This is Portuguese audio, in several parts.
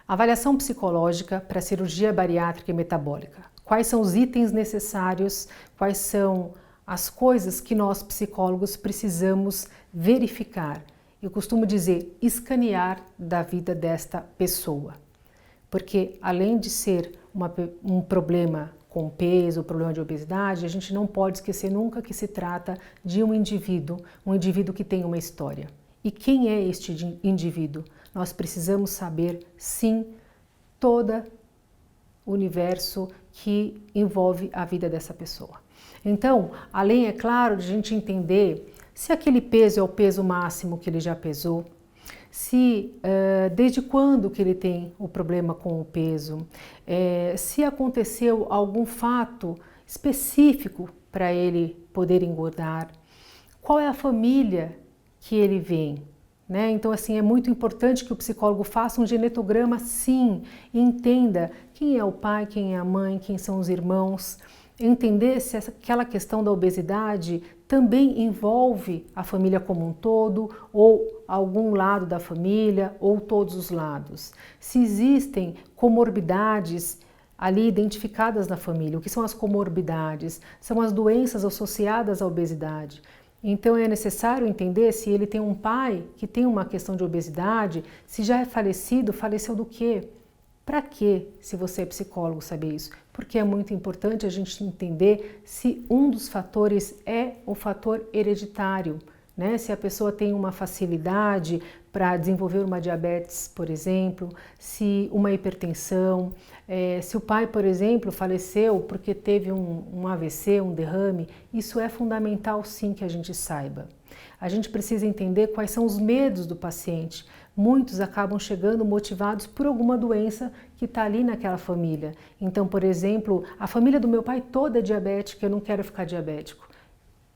Avaliação psicológica para cirurgia bariátrica e metabólica. Quais são os itens necessários, quais são as coisas que nós psicólogos precisamos verificar? Eu costumo dizer, escanear da vida desta pessoa. Porque além de ser um problema com peso, problema de obesidade, a gente não pode esquecer nunca que se trata de um indivíduo que tem uma história. E quem é este indivíduo? Nós precisamos saber, sim, todo o universo que envolve a vida dessa pessoa. Então, além, é claro, de a gente entender se aquele peso é o peso máximo que ele já pesou, se desde quando que ele tem o problema com o peso, se aconteceu algum fato específico para ele poder engordar, qual é a família que ele vem, né? Então, assim, é muito importante que o psicólogo faça um genetograma, sim, e entenda quem é o pai, quem é a mãe, quem são os irmãos, entender se aquela questão da obesidade também envolve a família como um todo, ou algum lado da família, ou todos os lados. Se existem comorbidades ali identificadas na família. O que são as comorbidades? São as doenças associadas à obesidade. Então é necessário entender se ele tem um pai que tem uma questão de obesidade, se já é falecido, faleceu do quê? Para quê, se você é psicólogo, saber isso? Porque é muito importante a gente entender se um dos fatores é o fator hereditário, né? Se a pessoa tem uma facilidade para desenvolver uma diabetes, por exemplo, se uma hipertensão, se o pai, por exemplo, faleceu porque teve um AVC, um derrame, isso é fundamental sim que a gente saiba. A gente precisa entender quais são os medos do paciente. Muitos acabam chegando motivados por alguma doença que está ali naquela família. Então, por exemplo, a família do meu pai toda é diabética, eu não quero ficar diabético.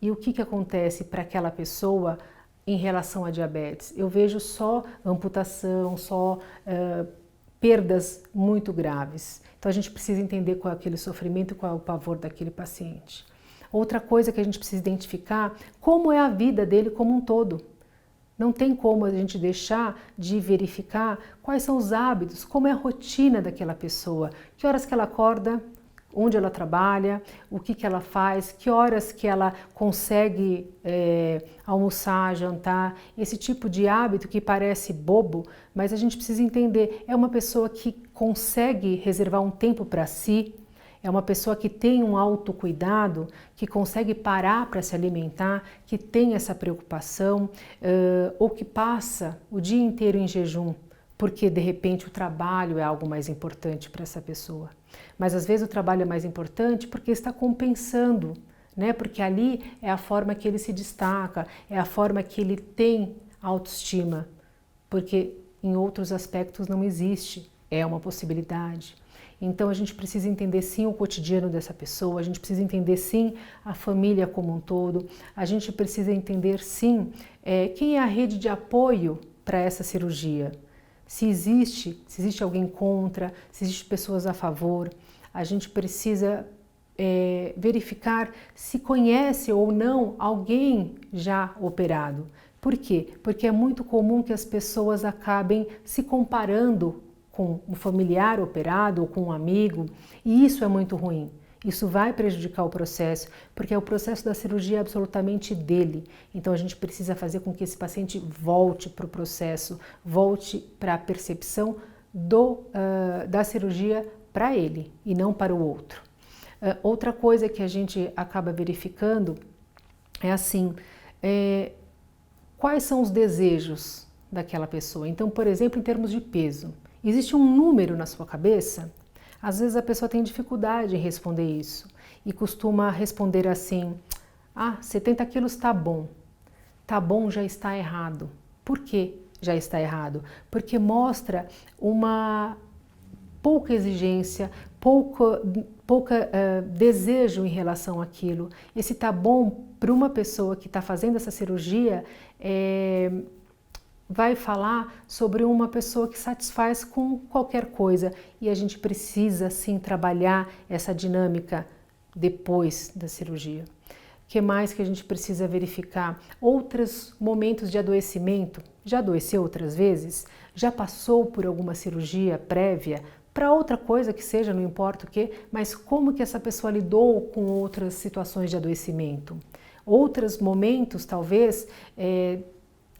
E o que acontece para aquela pessoa em relação à diabetes? Eu vejo só amputação, só perdas muito graves. Então a gente precisa entender qual é aquele sofrimento e qual é o pavor daquele paciente. Outra coisa que a gente precisa identificar, como é a vida dele como um todo. Não tem como a gente deixar de verificar quais são os hábitos, como é a rotina daquela pessoa, que horas que ela acorda, onde ela trabalha, o que ela faz, que horas que ela consegue almoçar, jantar, esse tipo de hábito que parece bobo, mas a gente precisa entender, é uma pessoa que consegue reservar um tempo para si, é uma pessoa que tem um autocuidado, que consegue parar para se alimentar, que tem essa preocupação, ou que passa o dia inteiro em jejum, porque de repente o trabalho é algo mais importante para essa pessoa. Mas às vezes o trabalho é mais importante porque está compensando, né? Porque ali é a forma que ele se destaca, é a forma que ele tem autoestima, porque em outros aspectos não existe, é uma possibilidade. Então a gente precisa entender sim o cotidiano dessa pessoa, a gente precisa entender sim a família como um todo, a gente precisa entender sim quem é a rede de apoio para essa cirurgia. Se existe alguém contra, se existem pessoas a favor, a gente precisa verificar se conhece ou não alguém já operado. Por quê? Porque é muito comum que as pessoas acabem se comparando com um familiar operado ou com um amigo, e isso é muito ruim. Isso vai prejudicar o processo, porque o processo da cirurgia é absolutamente dele. Então a gente precisa fazer com que esse paciente volte para o processo, volte para a percepção da cirurgia para ele e não para o outro. Outra coisa que a gente acaba verificando é assim, quais são os desejos daquela pessoa? Então, por exemplo, em termos de peso, existe um número na sua cabeça? Às vezes a pessoa tem dificuldade em responder isso e costuma responder assim, 70 quilos tá bom já está errado. Por que já está errado? Porque mostra uma pouca exigência, pouca desejo em relação àquilo. Esse tá bom para uma pessoa que está fazendo essa cirurgia vai falar sobre uma pessoa que satisfaz com qualquer coisa e a gente precisa sim trabalhar essa dinâmica depois da cirurgia. que mais que a gente precisa verificar? Outros momentos de adoecimento. Já adoeceu outras vezes? Já passou por alguma cirurgia prévia? Para outra coisa que seja, não importa o que, mas como que essa pessoa lidou com outras situações de adoecimento? Outros momentos, talvez,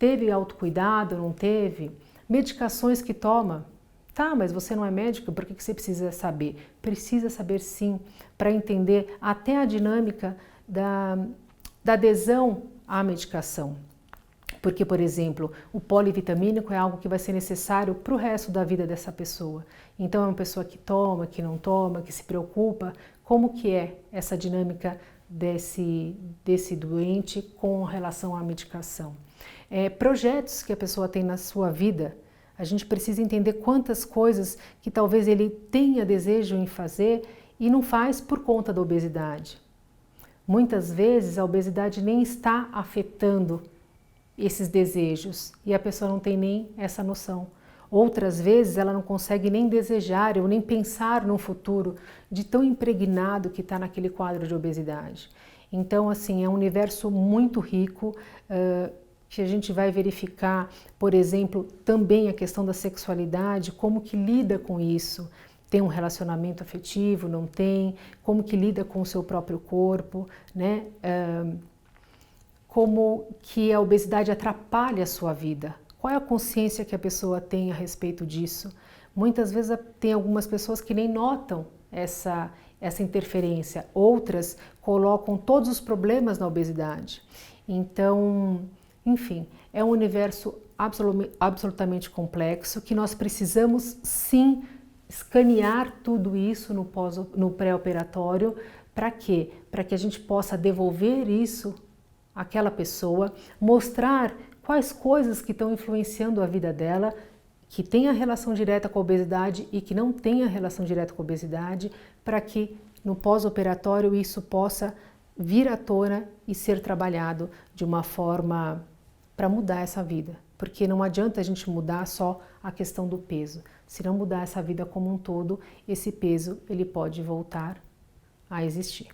teve autocuidado, não teve? Medicações que toma? Tá, mas você não é médico, por que você precisa saber? Precisa saber sim, para entender até a dinâmica da adesão à medicação. Porque, por exemplo, o polivitamínico é algo que vai ser necessário para o resto da vida dessa pessoa. Então, é uma pessoa que toma, que não toma, que se preocupa. Como que é essa dinâmica desse doente com relação à medicação? Projetos que a pessoa tem na sua vida, a gente precisa entender quantas coisas que talvez ele tenha desejo em fazer e não faz por conta da obesidade. Muitas vezes a obesidade nem está afetando esses desejos e a pessoa não tem nem essa noção. Outras vezes ela não consegue nem desejar ou nem pensar no futuro de tão impregnado que está naquele quadro de obesidade. Então, assim, é um universo muito rico que a gente vai verificar, por exemplo, também a questão da sexualidade, como que lida com isso. Tem um relacionamento afetivo, não tem? Como que lida com o seu próprio corpo, né? Como que a obesidade atrapalha a sua vida. Qual é a consciência que a pessoa tem a respeito disso? Muitas vezes tem algumas pessoas que nem notam essa interferência, outras colocam todos os problemas na obesidade. Então, enfim, é um universo absolutamente complexo que nós precisamos sim escanear tudo isso no pré-operatório. Para quê? Para que a gente possa devolver isso àquela pessoa, mostrar quais coisas que estão influenciando a vida dela, que tem a relação direta com a obesidade e que não tem a relação direta com a obesidade, para que no pós-operatório isso possa vir à tona e ser trabalhado de uma forma para mudar essa vida. Porque não adianta a gente mudar só a questão do peso. Se não mudar essa vida como um todo, esse peso ele pode voltar a existir.